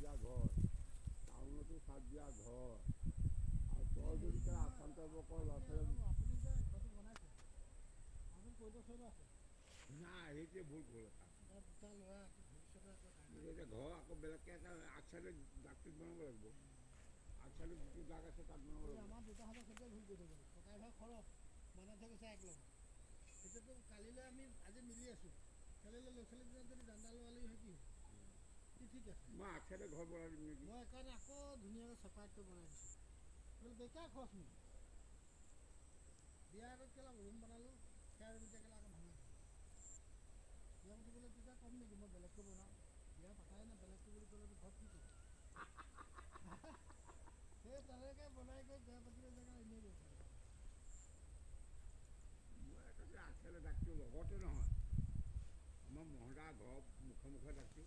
দিয়া ঘৰ, টাউনতো চাদ দিয়া ঘৰ, আৰু তই যদি তই আচাম টাইপৰ ল'ৰা ছোৱালী আপুনি যে ঘৰটো বনাইছে আপুনি কৈতো থৈ আছে নাই, সেইটোৱে ভুল হ'ল এটা। দুটা ল'ৰা ভৱিষ্যতে আকৌ এতিয়া ঘৰ আকৌ বেলেগকৈ এটা আগচাইডে দাগটোত বনাব লাগিব। আগচাইডে যিটো দাগ আছে তাত বনাব লাগিব। আমাৰ দেউতাহঁতে সেইটোৱে ভুল কৰি থৈ গ'ল। ককাই ভাই সৰহ বনাই থৈ গৈছে একলগ। এতিয়াতো কালিলৈ আমি আজি মিলি আছোঁ, কালিলৈ ল'ৰা ছোৱালীকেইটাক যদি দান্দা লোৱালি হয় কি হ'ব? কি ঠিক আছে। মই আগচাইডে ঘৰ বনাই দিম নেকি? মই সেইকাৰণে আকৌ ধুনীয়াকৈ চেপাৰেটকৈ বনাই দিছোঁ। বোলো বেকাৰ খৰচ মোৰ। বিয়া আগত কেলা ৰুম বনালোঁ, সেয়া ৰুম এতিয়া কেলা আকৌ ভাঙি আছে। বিয়া পাতিবলৈ তেতিয়া ক'ম নেকি মই বেলেগকৈ বনাওঁ? বিয়া পাতাই নাই, বেলেগকৈ বুলি ক'লেতো ঘৰত কি ক'ব? সেই তেনেকৈ বনাই কৰি বিয়া পাতিলে জেগা এনেই গৈছে। মই আগচাইডে দাগটো লগতে নহয়, আমাৰ মহদা ঘৰৰ মুখে মুখে দাগটো।